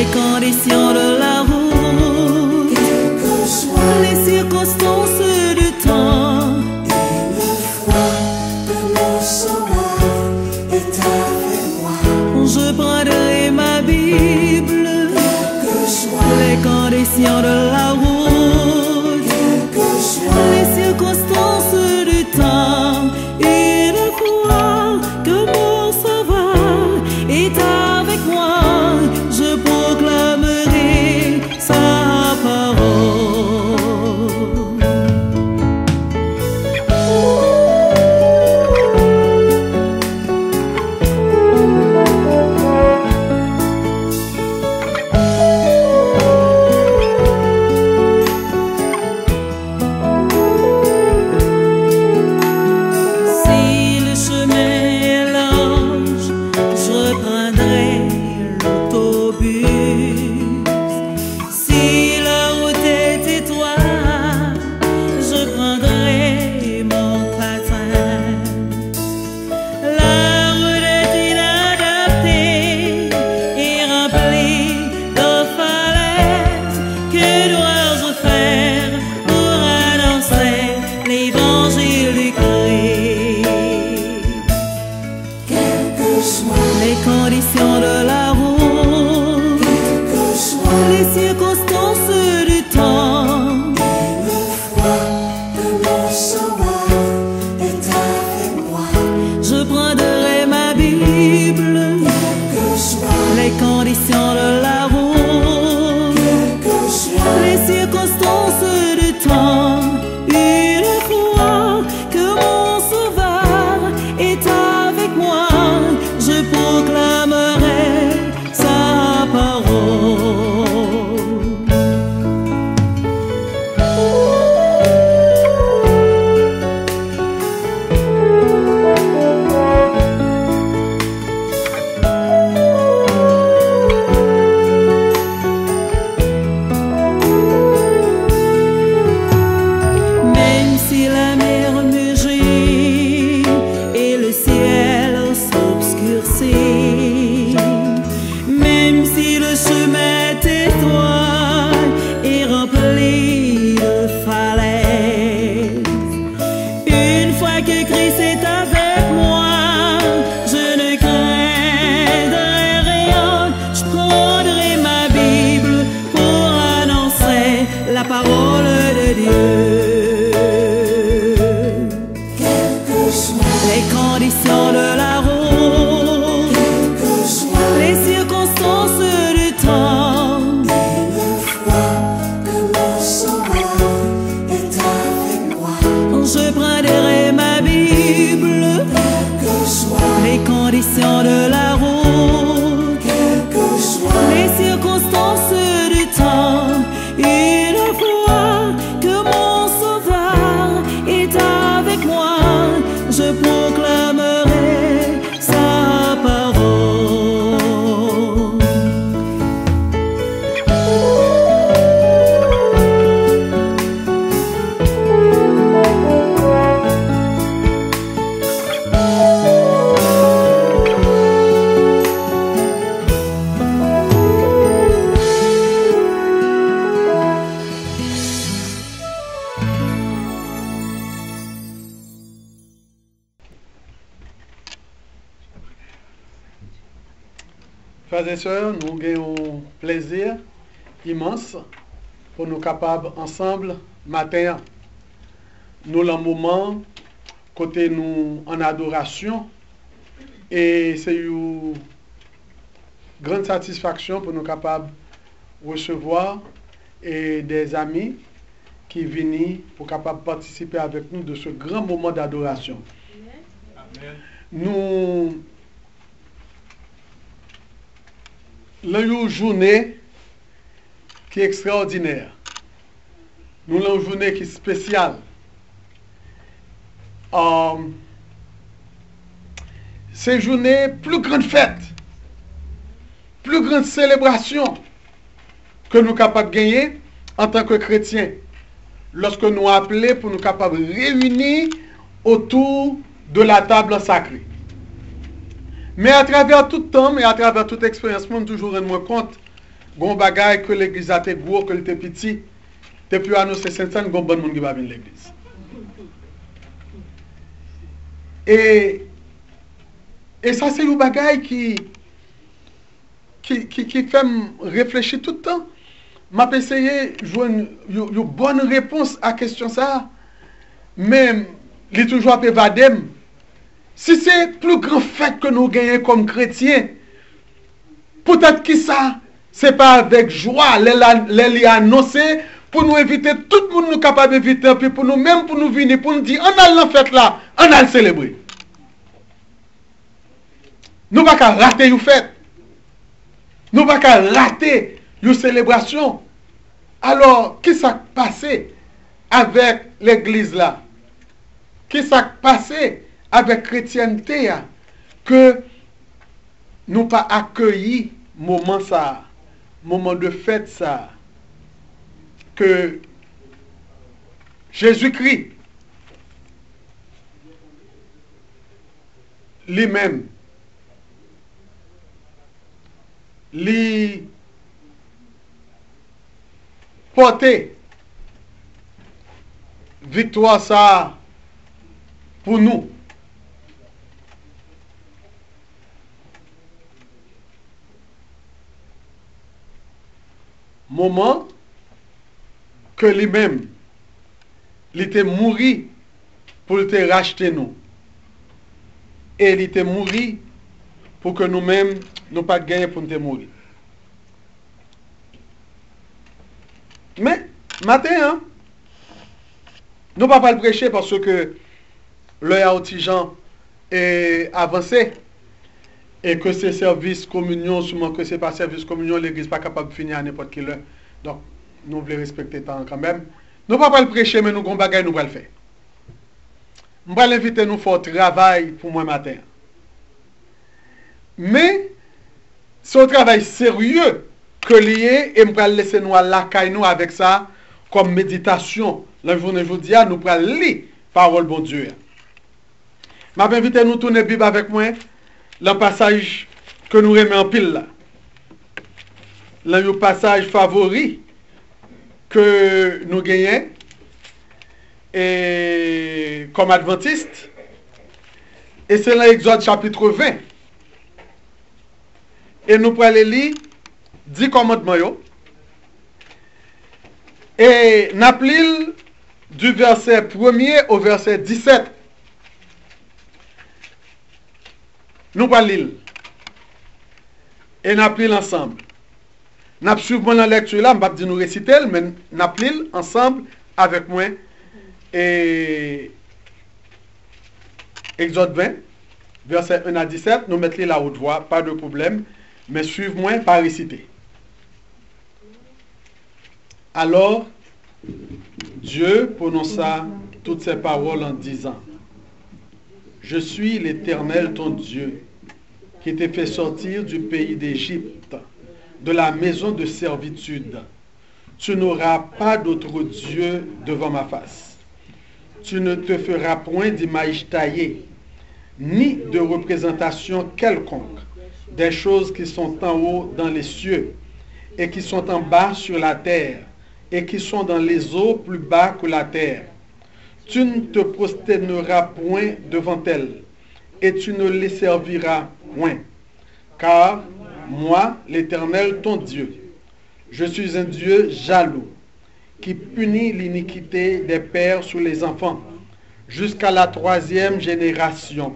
les conditions de la route, quelles que soient les circonstances du temps. une fois que mon sauveur est avec moi, Je prendrai ma Bible, quelles que soient les conditions de la route, quelles que soient les circonstances du temps. Une fois que mon sauveur est avec moi, je proclamerai sa parole. Si le chemin est large, je prendrai l'autobus. Si la route est étroite, je prendrai mon patin. La route est inadaptée et remplie de falaises. Que dois-je faire pour annoncer l'évangile du Christ? quelles que soient Les conditions de la route, quelles que soient les circonstances du temps. une fois que mon sauveur est avec moi, Je prendrai ma Bible, quelles que soient les conditions de la route, quelles que soient les circonstances du temps. Une fois que mon sauveur est avec moi, je proclamerai sa parole. Même si la mer mugit et le ciel s'obscurcit, même si le chemin est étroit et rempli de falaises, une fois que Christ est avec moi, je ne craindrai rien. Je prendrai ma Bible pour annoncer la parole de Dieu. quelles que soient Les conditions de la route, quelles que soient les circonstances du temps. une fois que mon sauveur est avec moi, Je prendrai ma Bible, quelles que soient les conditions de la route, quelles que soient les circonstances du temps. Une fois que mon sauveur est avec moi, je proclamerai sa parole. Frères et sœurs, nous avons un plaisir immense pour nous capables ensemble matin. Nous le moment côté nous en adoration et c'est une grande satisfaction pour nous capables recevoir et des amis qui viennent pour capables participer avec nous de ce grand moment d'adoration. Nous l'avons une journée qui est extraordinaire. Nous avons une journée qui est spéciale. C'est une journée plus grande fête, plus grande célébration que nous sommes capables de gagner en tant que chrétiens. Lorsque nous appelons pour nous capables de réunir autour de la table sacrée. Mais à travers tout temps, et à travers toute expérience, moi, toujours rendre compte gon bagay que l'église a été gros, que était petit, depuis annoncer Saint-Saint, gon bon monde qui va venir l'église. Et ça c'est un bagay qui fait me réfléchir tout le temps. M'a essayé de jouer une bonne réponse à la question ça, mais il est toujours à évadé. Si c'est le plus grand fait que nous gagnons comme chrétiens, peut-être que ça, c'est pas avec joie, les annoncer pour nous inviter, tout le monde nous capable d'inviter, puis pour nous même pour nous venir, pour nous dire, on a la fête là, on a le célébrer. Nous ne pouvons pas rater une fête. Nous ne pouvons pas rater une célébration. Alors, qu'est-ce qui s'est passé avec l'église là? Qu'est-ce qui s'est passé avec la chrétienté là? Que nous pas accueilli moment ça, moment de fête ça, que Jésus-Christ lui-même lui porter victoire ça pour nous. Moment que lui-même il était mouru pour te racheter nous. Et il était mouru pour que nous-mêmes nous pas gagner pour nous mourir. Mais matin, hein, nous ne pouvons pas le prêcher parce que l'œil à gens est avancé et que c'est service communion, souvent que c'est pas service communion, l'église n'est pas capable de finir à n'importe quelle heure. Donc, nous voulons respecter le temps quand même. Nous ne pouvons pas le prêcher, mais nous avons bagay, nous allons le faire. Je vais l'inviter nous faire travail pour moi matin. Mais, c'est un travail sérieux que lié et je vais laisser nous à la caille nous avec ça comme méditation. La journée aujourd'hui, nous allons lire parole bon Dieu. Je vais inviter nous tourner la Bible avec moi, le passage que nous remet en pile là. Le passage favori que nous gagnons et comme adventiste. Et c'est l'Exode chapitre 20. Et nous pourrons lire 10 commandements. Et nous du verset 1er au verset 17. Nous allons lire. Et nous lire ensemble. Nous suivons la lecture là, je ne vais pas dire nous réciter, mais nous lire ensemble avec moi. Et Exode 20, verset 1 à 17, nous mettons la haute voix, pas de problème, mais suivez-moi par réciter. Alors, Dieu prononça toutes ces paroles en disant, je suis l'Éternel ton Dieu, qui t'ai fait sortir du pays d'Égypte, de la maison de servitude. Tu n'auras pas d'autre Dieu devant ma face. Tu ne te feras point d'image taillée, ni de représentation quelconque, des choses qui sont en haut dans les cieux, et qui sont en bas sur la terre, et qui sont dans les eaux plus bas que la terre. Tu ne te prosterneras point devant elles, et tu ne les serviras point. Car moi, l'Éternel, ton Dieu, je suis un Dieu jaloux, qui punit l'iniquité des pères sur les enfants, jusqu'à la 3e génération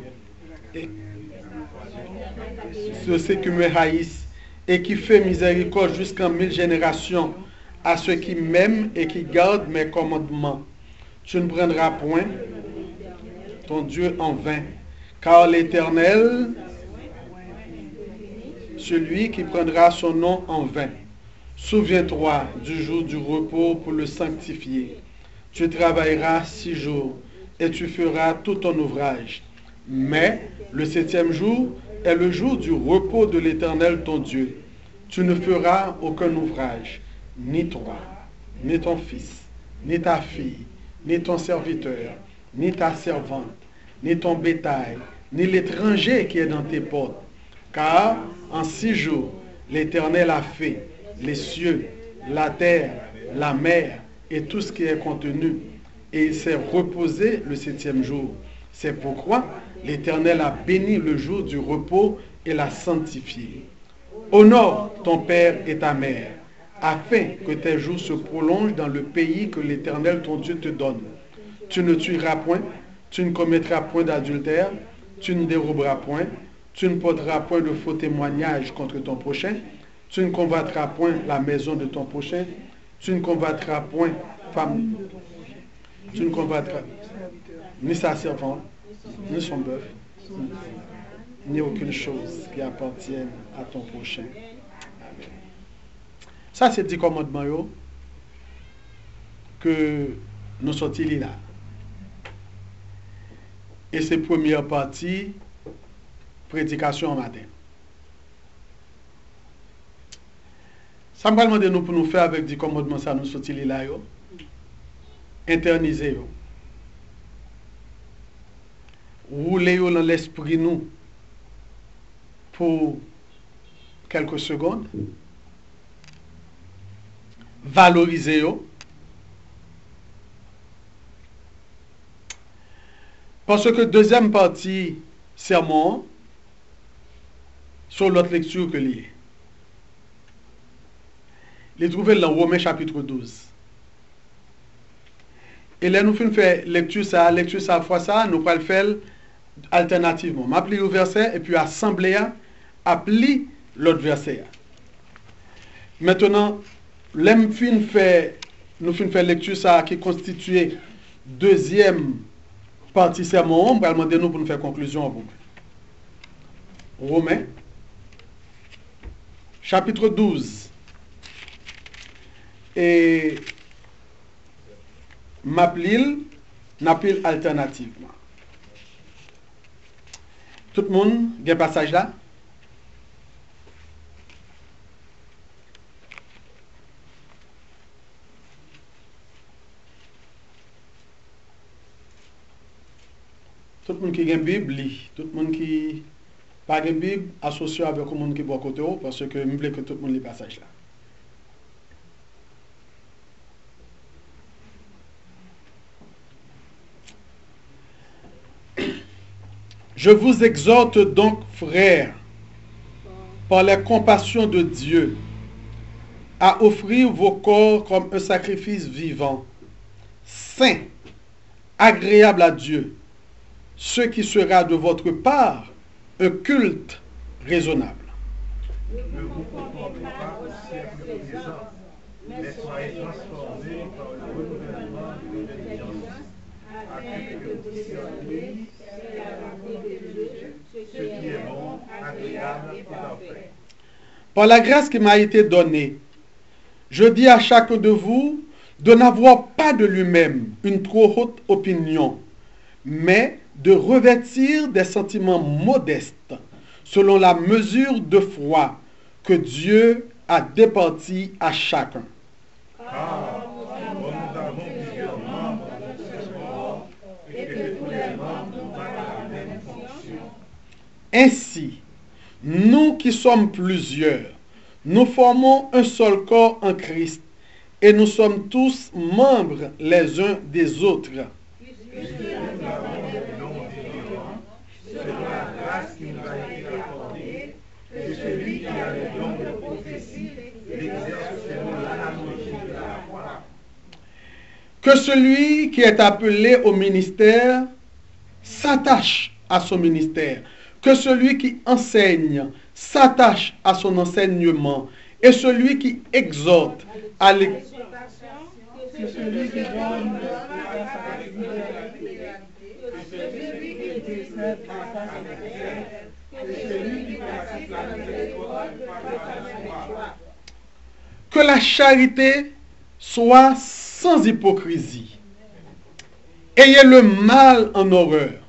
de ceux qui me haïssent, et qui fait miséricorde jusqu'en 1000 générations à ceux qui m'aiment et qui gardent mes commandements. Tu ne prendras point ton Dieu en vain, car l'Éternel, celui qui prendra son nom en vain. Souviens-toi du jour du repos pour le sanctifier. Tu travailleras 6 jours et tu feras tout ton ouvrage. Mais le 7e jour est le jour du repos de l'Éternel ton Dieu. Tu ne feras aucun ouvrage, ni toi, ni ton fils, ni ta fille, ni ton serviteur, ni ta servante, ni ton bétail, ni l'étranger qui est dans tes portes. Car en 6 jours, l'Éternel a fait les cieux, la terre, la mer et tout ce qui est contenu. Et il s'est reposé le septième jour. C'est pourquoi l'Éternel a béni le jour du repos et l'a sanctifié. Honore ton père et ta mère, afin que tes jours se prolongent dans le pays que l'Éternel ton Dieu te donne. Tu ne tueras point, tu ne commettras point d'adultère, tu ne déroberas point, tu ne porteras point de faux témoignages contre ton prochain, tu ne convoiteras point la maison de ton prochain, tu ne convoiteras point femme, tu ne convoiteras ni sa servante, ni son bœuf, ni aucune chose qui appartienne à ton prochain. Amen. Ça, c'est 10 commandements yo, que nous sortis là. Et c'est première partie, prédication en matin. Ça me demande nous pour nous faire avec 10 commandements, ça nous sortis là yo. Interniser yo. Rouler yo dans l'esprit nous pour quelques secondes. Valoriser yo. Parce que deuxième partie, sermon, sur l'autre lecture que lié. Il est trouvé dans Romains chapitre 12. Et là, nous faisons lecture ça fois ça, nous pouvons le faire alternativement. M'applique le verset et puis assemblée applique l'autre verset. Maintenant, nous faisons faire lecture ça qui constitue deuxième partie sermon, on va demander nous pour nous faire conclusion. Romains, chapitre 12. Et m'appelle alternativement. Tout le monde, il y a un passage là? Tout le monde qui a une Bible, lit. Tout le monde qui n'a pas de Bible, associé avec le monde qui est à côté, parce que je veux que tout le monde lit le passage là. Je vous exhorte donc, frères, par la compassion de Dieu, à offrir vos corps comme un sacrifice vivant, saint, agréable à Dieu, ce qui sera de votre part un culte raisonnable. Ne vous conformez pas au siècle présent, mais soyez transformés par le renouvellement de l'intelligence, afin que vous discerniez ce qui est bon, agréable et parfait. Par la grâce qui m'a été donnée, je dis à chacun de vous de n'avoir pas de lui-même une trop haute opinion, mais de revêtir des sentiments modestes, selon la mesure de foi que Dieu a départie à chacun. Car nous avons plusieurs membres de ce corps, et que tous les membres n'ont pas la même fonction. Ainsi, nous qui sommes plusieurs, nous formons un seul corps en Christ, et nous sommes tous membres les uns des autres. Nous avons des dons différents, selon la grâce qui nous a été accordée, que celui qui a le don de prophétie l'exerce selon l'analogie de la foi. Que celui qui est appelé au ministère s'attache à son ministère. Que celui qui enseigne s'attache à son enseignement. Et celui qui exhorte à l'exhortation. Que celui qui donne à sa libéralité, que celui qui décède à sa sincérité, que celui qui pratique la miséricorde à sa foi. Que la charité soit sans hypocrisie. Ayez le mal en horreur.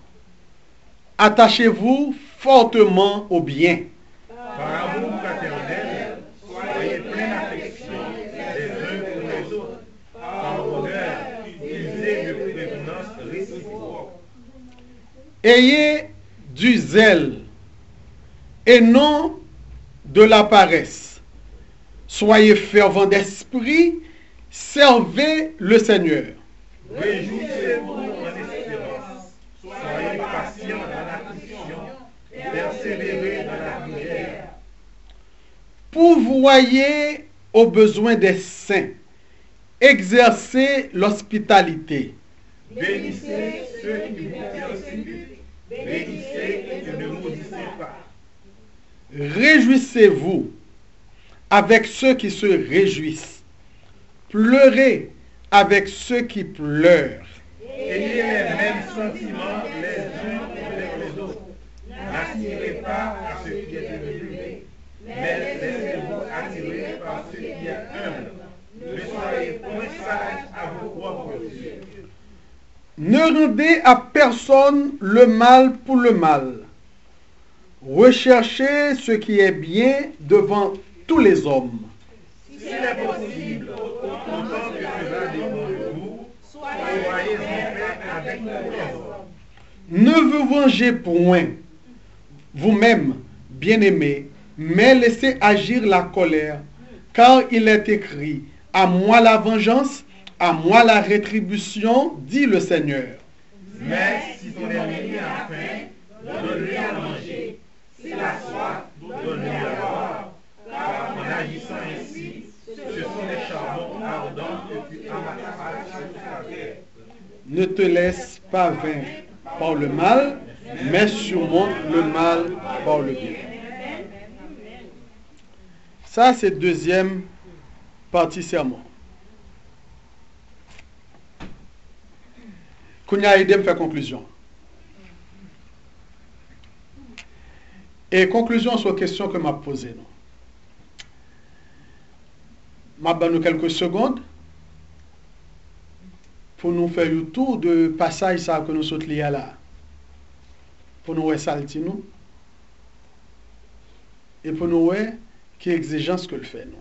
Attachez-vous fortement au bien. Par amour fraternel, soyez pleins d'affection les uns pour les autres, par honneur, usez de prévenance réciproque. Ayez du zèle et non de la paresse. soyez fervents d'esprit, servez le Seigneur. Réjouissez-vous en espérance. Soyez patients dans l'affliction. Persévérez dans la prière. Pourvoyez aux besoins des saints. Exercez l'hospitalité. Bénissez ceux qui vous persécutent. Bénissez et ne maudissez pas. Réjouissez-vous avec ceux qui se réjouissent. Pleurez avec ceux qui pleurent. Ayez les mêmes sentiments les uns envers les autres. N'aspirez pas à ce qui est élevé, mais laissez-vous attirer par ce qui est humble. Ne soyez point sages à vos propres yeux. Ne rendez à personne le mal pour le mal. Recherchez ce qui est bien devant tous les hommes. S'il est possible, autant que cela dépend de vous, soyez en paix avec tous les hommes. Ne vous vengez point, vous-même, bien-aimés, mais laissez agir la colère, car il est écrit, à moi la vengeance, à moi la rétribution, dit le Seigneur. Mais si ton ennemi a faim, donne-lui à manger. S'il a soif, donne-lui à boire. Car en agissant ainsi, ce sont les charbons ardents que tu amasseras sur ta terre. Ne te laisse pas vaincre par le mal, mais surmonte le mal par le bien. Ça, c'est deuxième partie sermon. Kounya aidé me faire conclusion. Et conclusion sur la question que m'a posée. M'a donné quelques secondes pour nous faire un tour de passage ça que nous sommes liés là. Pour nous ressalter nous. Et pour nous voir qui exigence que le fait nous.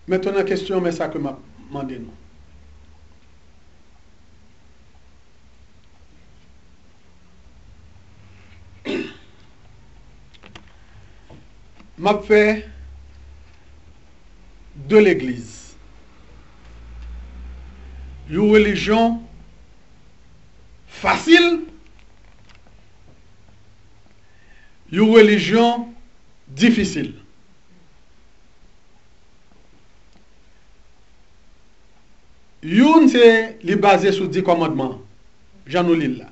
Maintenant, la question, mais ça que m'a demandé nous. M'a fait de l'église. Une religion facile, une religion difficile. Une c'est basé sur 10 commandements. Jean nous lit là.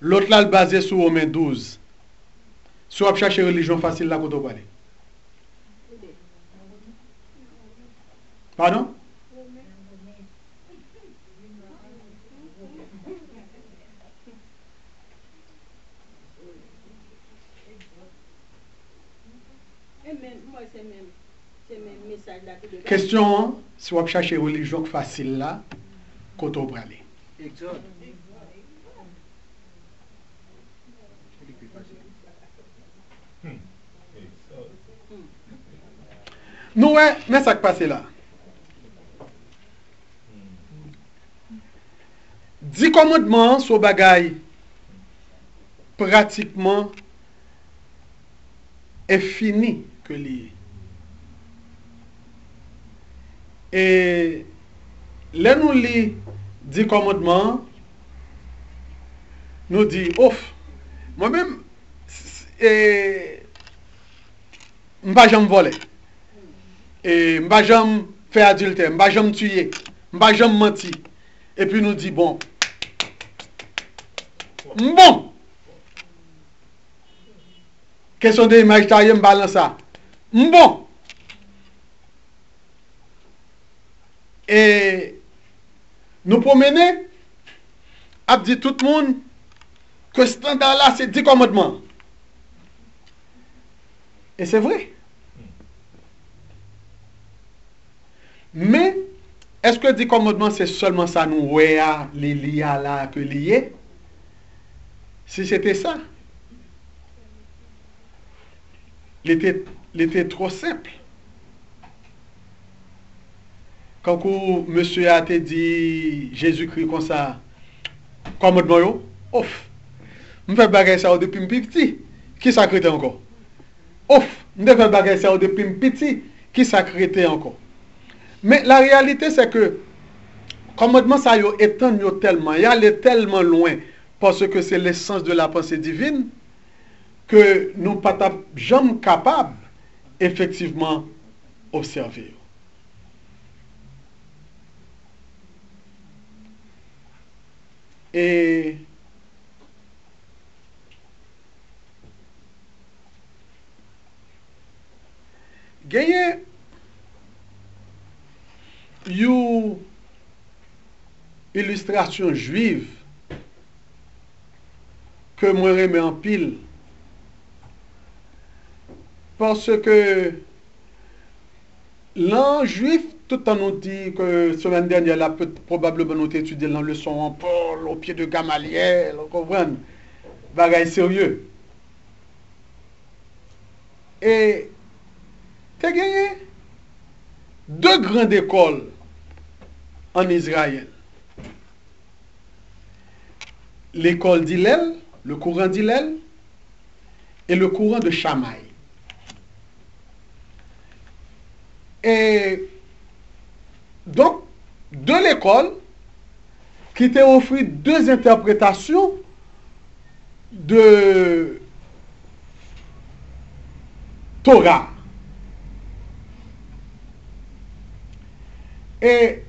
L'autre là basé sur Romains 12. Si on cherche religion facile là qu'on parler. Pardon? Question, si on cherche religion facile là, qu'on parler. Exode. Nous, ouais, mais ça qui passe là. 10 commandements sur bagaille pratiquement est fini que lié. Et là nous lit 10 commandements, nous dit, ouf, moi-même, m'pas jamais voler. Et m'pas jamais faire adultère, m'pas jamais tuer, m'pas jamais mentir. Et puis nous dit, bon, question de l'image, je balance ça. Bon. Et nous promener, a dit tout le monde que ce standard là, c'est 10 commandements. Et c'est vrai. Mais, est-ce que 10 commandements, c'est seulement ça, nous, ouais, les liés là, que liés? Si c'était ça, il était trop simple. Quand monsieur a été dit Jésus-Christ comme ça, commandement yo, ouf. Je fais bagay ça depuis petit. Qui ça créé encore? Ouf, je fais bagay ça depuis petit. Qui ça créé encore? Mais la réalité c'est que commandement ça yo étend yo tellement, il allait tellement loin parce que c'est l'essence de la pensée divine que nous pas jamais capables effectivement observer. Et gagné une illustration juive que moi remets en pile parce que l'an juif tout en nous dit que semaine dernière là probablement nous étudié la leçon en Paul au pied de Gamaliel, vous comprenez, bagaille sérieux. Et t'as gagné deux grandes écoles en Israël. L'école d'Hillel, le courant d'Hillel, et le courant de Shammai. Et donc, de l'école, qui t'a offert deux interprétations de Torah. Et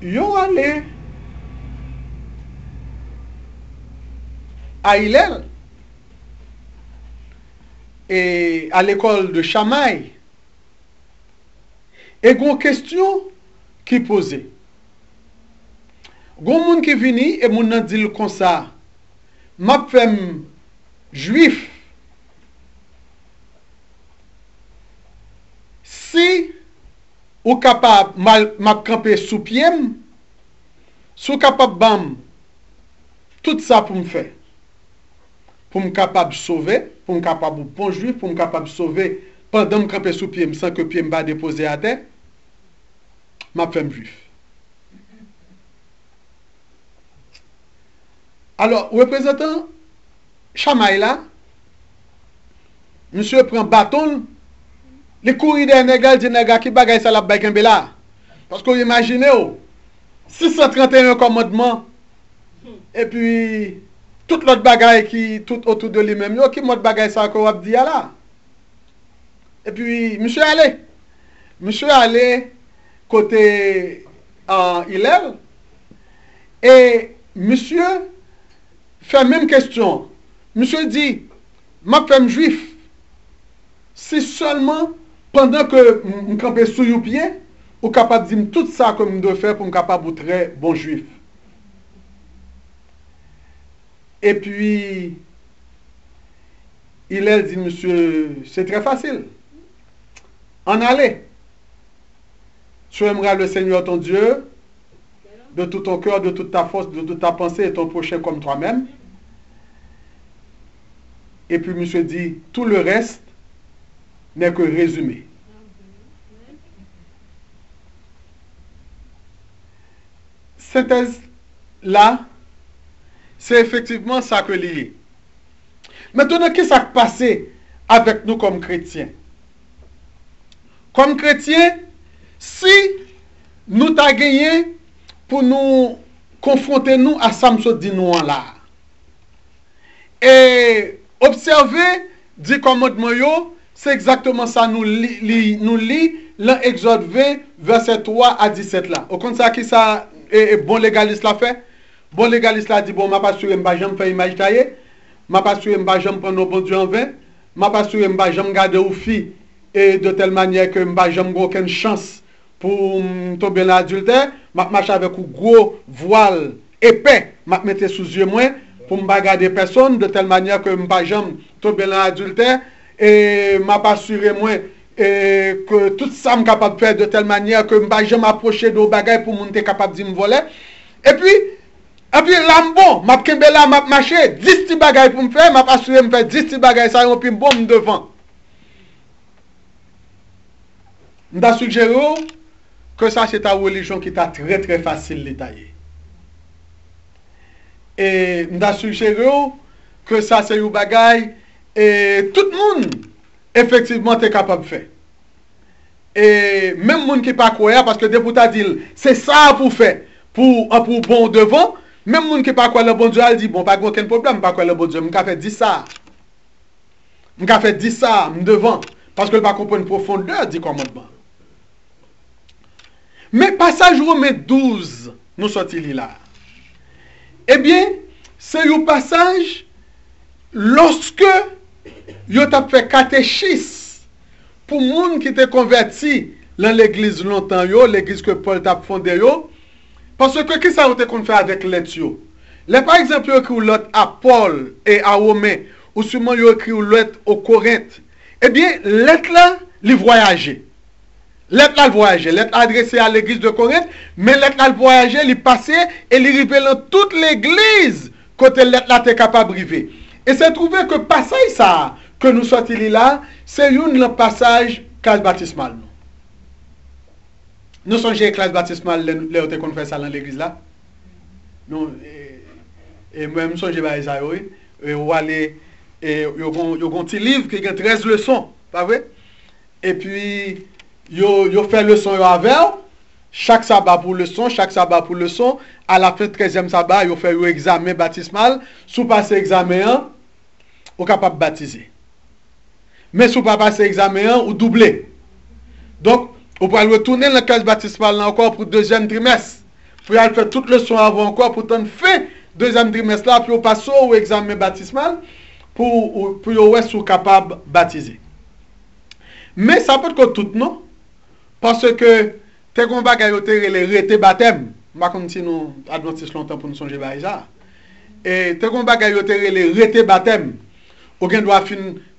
ils allé à Hillel et à l'école de Shammai. Et une question qui posait. Gon moun qui vini et moun nan dit comme ça. M'a femme juif. Si ou capable m'a camper sous pied, sou capable bam tout ça pour me faire. Pour me capable sauver, pour me capable bon juif, pour me capable sauver pendant me camper sous pied sans que pied me déposer à terre. M'a femme juif. Alors, représentant Shammai là, monsieur prend bâton, les courir des nègres, dit nègre qui bagaille ça la bagay là. Parce que vous imaginez, 631 commandements, et puis tout l'autre bagaille qui tout autour de lui-même, qui mode bagaille ça qu'on va dire là. Et puis, monsieur allé côté Hillel, et monsieur fait même question. Monsieur dit, ma femme juif, c'est seulement pendant que je campe sous le pied, ou capable de dire tout ça que je dois faire pour me capable de très bon juif. Et puis, il a dit, monsieur, c'est très facile. En aller. Tu aimeras le Seigneur ton Dieu de tout ton cœur, de toute ta force, de toute ta pensée et ton prochain comme toi-même. Et puis, monsieur dit, tout le reste n'est que résumé. Synthèse là, c'est effectivement ça que lié. Maintenant, qu'est-ce qui s'est passé avec nous comme chrétiens? Comme chrétiens, si nous t'avons gagné pour nous confronter nous à Samson dit nous là, et observer, dit commandement yo, c'est exactement ça nous lit dans Exode 20, verset 3 à 17 là. Au compte ça qui ça et bon légaliste l'a fait. Bon légaliste l'a dit bon m'a pas sûr m'pa jamais faire image taillé, m'a pas sûr m'pa jamais prendre bon Dieu en vain, m'a pas sûr m'pa jamais garder ou fille et de telle manière que m'pa jamais aucune chance pour tomber dans l'adultère, m'a marcher avec un gros voile épais, m'a mettre sous yeux moins pour m'pa garder personne de telle manière que m'pa jamais tomber dans l'adultère et m'a pas assuré moi et que tout ça me capable de faire de telle manière que m'pa jamais approcher de bagaille pour monter capable de me voler. Et puis là bon, m'a kembe là m'a marcher 10 petits bagaille pour me faire, m'a assuré me faire 10 petits bagaille ça et puis bon me devant. M'ta suggéré que ça c'est ta religion qui t'a très très facile détaillé. et m'da suggéré que ça c'est un bagay et tout le monde effectivement est capable de faire. Et même monde qui pas croire parce que depuis t'as dit c'est ça pour faire pour bon devant, même monde qui pas croire le bon Dieu elle dit bon pas aucun problème pas croire le bon Dieu, m'ka fait dire ça. M'ka fait dire ça devant parce que il pas comprendre profondeur du commandement. Mais passage Romains 12 nous sorti là. Eh bien, c'est un passage lorsque yo t'a fait catéchisme pour moun qui t'est converti dans l'église longtemps yo, l'église que Paul t'a fondé yo, parce que qui ça te qu'on fait avec lettre yo. Là par exemple yo écrit l'autre à Paul et à Romains ou sûrement yo écrit l'autre au Corinthe. Eh bien, lettre là, li voyager. Lettre là voyager, lettre adressée à l'église de Corinthe, mais lettre là voyager, il passé et il arrivé dans toute l'église côté lettre là t'es capable arriver. Et c'est trouvé que passage ça que nous sorti là, c'est un passage classe baptismale. Nous songez classe baptismale là où qu'on fait ça dans l'église là. Non et même songez ba ça oui, et ou aller et yo gon petit livre qui a 13 leçons, pas vrai? Et puis yo fait leçon yo avec chaque sabbat pour leçon, à la fin 13e sabbat, yo fait yo examen baptismal, sous passer examen ou capable baptiser. Mais sous pas passer examen ou doubler. Donc, on peut retourner dans la classe baptismale encore pour deuxième trimestre. Pour aller faire toute leçon avant encore pour t'en faire deuxième trimestre là puis on passe au examen baptismal pour être capable baptiser. Mais ça peut être tout non parce que t'es qu'on va gagner les rété baptême. Ma comme si nous adventistes longtemps pour nous songer ba ça. Et t'es qu'on va gagner les rété baptême. Aucun doit fin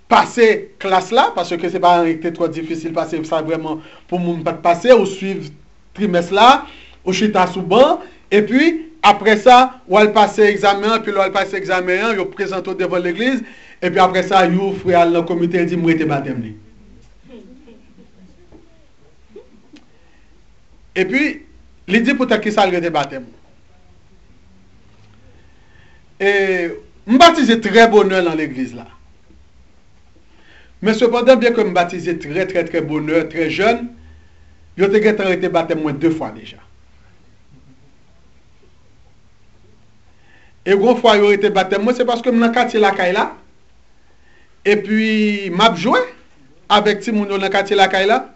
passer classe là parce que c'est pas trop difficile passer ça vraiment pour moun pas passer ou suivre trimestre là ou chita sous banc et puis après ça ou elle passer examen puis elle passer examen yo présente devant l'église et puis après ça yo frère dans comité dit m'rete baptême li. Et puis il dit pour ta qui ça rete baptême. Et m'baptiser très bonheur dans l'église là. Mais cependant, bien que me baptisé très bonheur, très jeune, je t'ai été baptisé moins 2 fois déjà. Et une fois que j'ai été baptisé, c'est parce que je suis dans le quartier la Kaila. Et puis, je joué avec Timoun dans le quartier la Kaila.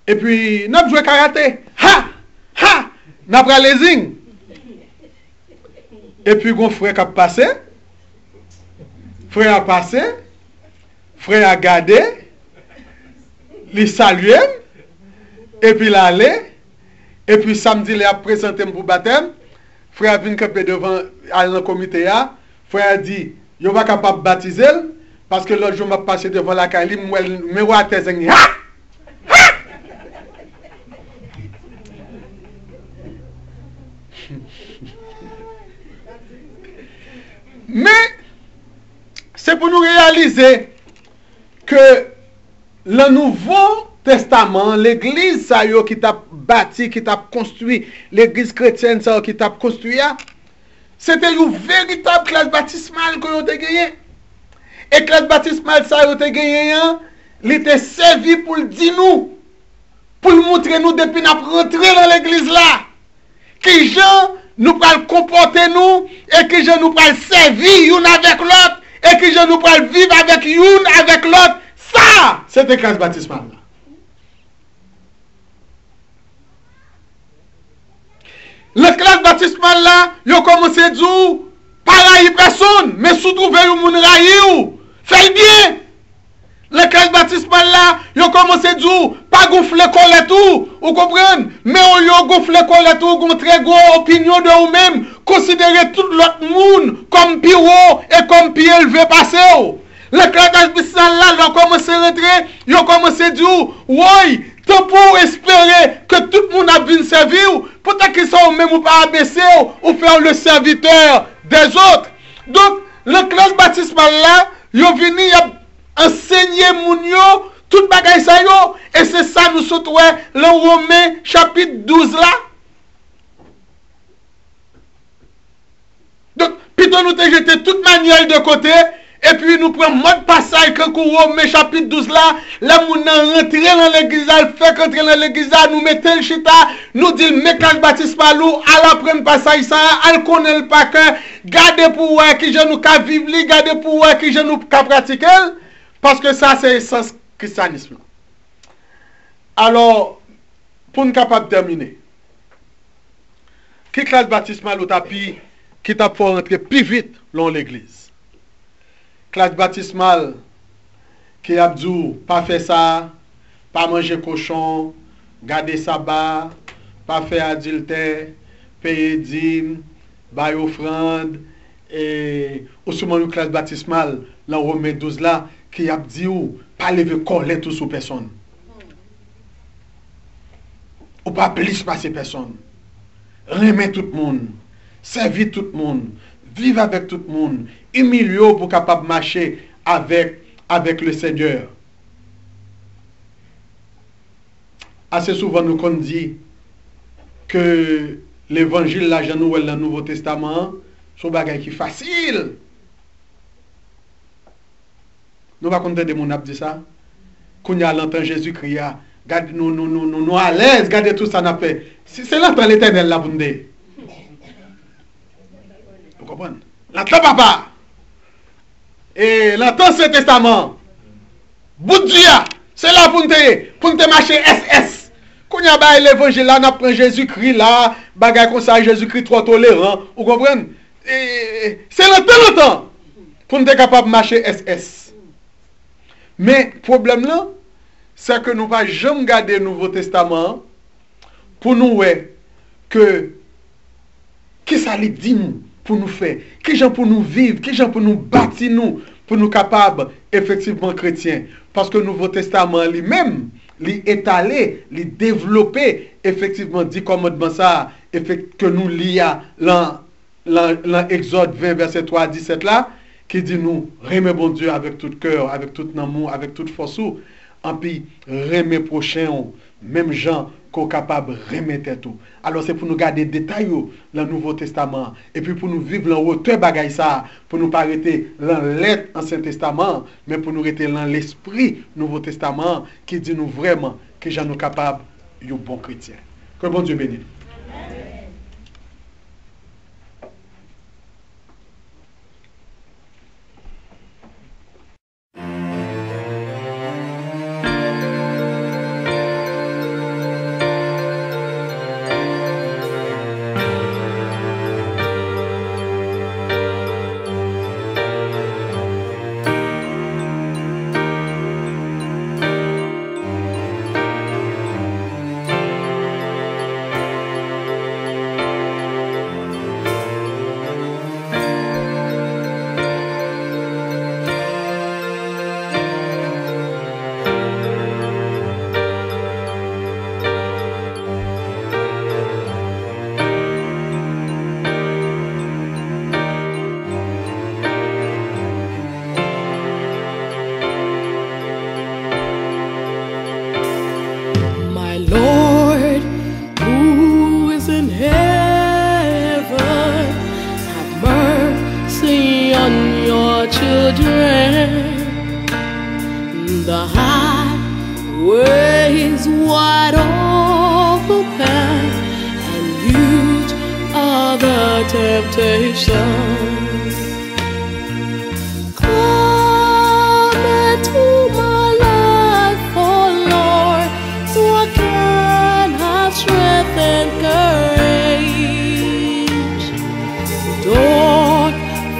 Et puis, je joué karaté. Ha! Ha! Je pris les zing. Et puis, un frère qui a passé. Frère a passé. Frère a gardé, il salué, et puis il allait, et puis samedi il a présenté pour baptême. Frère a venu camper devant le comité, frère a dit, il va capable de baptiser, parce que l'autre jour m'a passé devant la Kali, mais ouais à tes amis. Mais c'est pour nous réaliser que le Nouveau Testament, l'église ça yo qui t'a bâti, qui t'a construit, l'église chrétienne ça qui t'a construit, c'était une véritable classe baptismale que vous avez gagné. Et classe baptismale ça vous avez gagné, il était servi pour le dire nous, pour le montrer nous depuis nous rentrer dans l'église là, qui gens nous parlent comporter nous et qui gens nous parlent servir une avec l'autre. Et que je nous parle vivre avec une, avec l'autre. Ça, c'était classe baptismale. La classe baptismale là, ils ont commencé à dire, pas railler personne, mais sous trouver un monde railler. Faites bien. La classe baptismale là, ils ont commencé à dire, pas gonfler collet tout, vous comprenez? Mais on a gonflé collet tout, on a très gros opinion de vous-même. Considérez tout l'autre monde comme plus haut et comme plus élevé passé. Le classe baptismale là, ils ont commencé à rentrer, ils ont commencé à dire, oui, tant pour espérer que tout le monde a vu servir, peut-être qu'ils sont même ou pas abaissés ou faire le serviteur des autres. Donc, le classe baptismale là, ils ont venu enseigner moun yo, tout bagay sa yo, et c'est ça nous sautons le Romains chapitre 12 là. Donc, plutôt nous te jeter toute manière de côté, et puis nous prenons mode passage quand Romains chapitre 12 là, là nous rentrer dans l'église, fait rentrer dans l'église, nous mettons le chita, nous dit mais quand baptiste malou, à la première passage ça, al connaît le pas que, gardez pour voir qui je nous ka vivre, gardez pour voir qui je nous ka pratiquer, parce que ça c'est sens christianisme. Alors, pour nous capable de terminer, qui classe baptismale au tapis qui t'a fait rentrer plus vite dans l'église? Classe baptismale qui a dit pas faire ça, pas manger cochon, garder sabbat, pas faire adultère, payer dîme, bailler offrande, et ou souvent une classe baptismale dans Romains 12 là qui a dit pas lever colère tout sur personne. Ou pas plus passer personne. Remettre tout le monde, servir tout le monde, vivre avec tout le monde, humilier pour capable marcher avec le Seigneur. Assez souvent nous qu'on dit que l'évangile là dans le Nouveau Testament, c'est un bagage qui est facile. Nous va compter de mon a dit ça. Quand y a l'entend Jésus-Christ, nous à l'aise, gardez tout ça n'a fait. C'est l'entend l'Éternel là pour nous. Vous comprenez? L'entend papa. Et l'entend ce testament. Bout de Dieu, c'est là pour nous marcher SS. Quand y a l'évangile là, on apprend Jésus-Christ là, bagay comme ça, Jésus-Christ trop tolérant. Vous comprenez? C'est longtemps pour nous être capable de marcher SS. Mais le problème là, c'est que nous ne pouvons jamais garder le Nouveau Testament pour nous voir que qui ça lui dit nous pour nous faire, qui gens pour nous vivre, qui gens pour nous bâtir nous, pour nous capables effectivement chrétiens. Parce que le Nouveau Testament lui-même, lui étalé, lui développé effectivement 10 commandements ça, que nous lions dans Exode 20 verset 3 à 17 là, qui dit nous aimer bon Dieu avec tout cœur, avec tout amour, avec toute force. En puis, remet prochain, même gens qu'on capable de remettre tout. Alors, c'est pour nous garder des détails dans le Nouveau Testament. Et puis, pour nous vivre dans hauteur bagaille ça, pour nous pas arrêter dans l'être Ancien Testament, mais pour nous arrêter dans l'esprit Nouveau Testament, qui dit nous vraiment que j'en nous capable de bon chrétien. Que bon Dieu bénisse. The highway is wide open, and huge are the temptations. Come into my life, oh Lord, so I can have strength and courage. Don't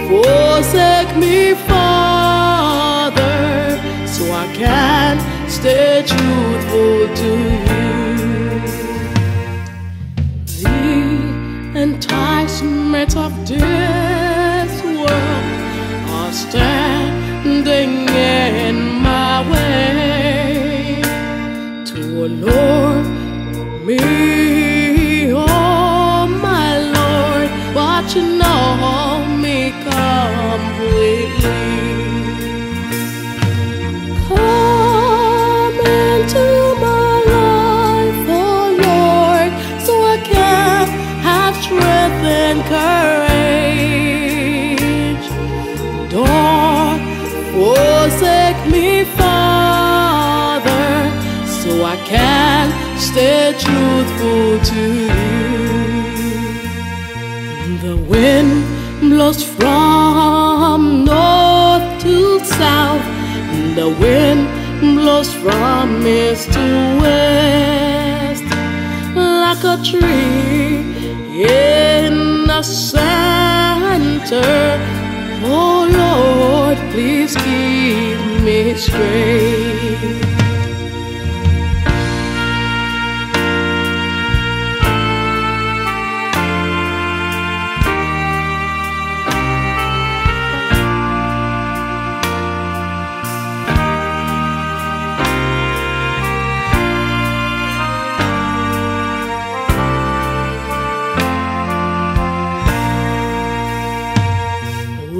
forsake me, Father, so I can stay truthful to you. The enticements of this world are standing in my way to allure me, oh my Lord, but you know me completely. Come into my life, oh Lord, so I can have strength and courage. stay truthful to you. The wind blows from north to south, the wind blows from east to west, like a tree in the center. Oh Lord, please keep me straight.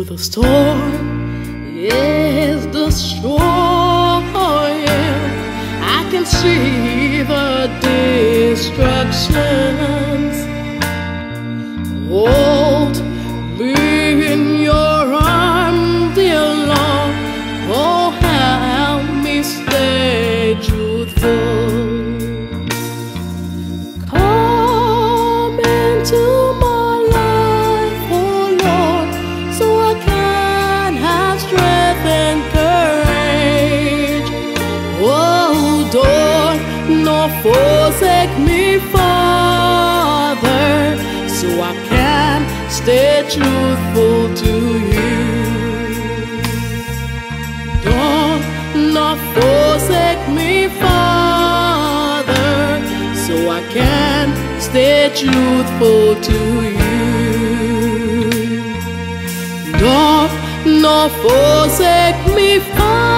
The storm is destroying. I can see the destructions. Hold me in your arms, dear Lord. Oh, help me stay truthful. Come into my life, oh Lord, so I can have strength and courage. Oh, don't not forsake me, Father, so I can stay truthful to you. Don't not forsake me, Father, so I can stay truthful to you. Don't not forsake me, Father,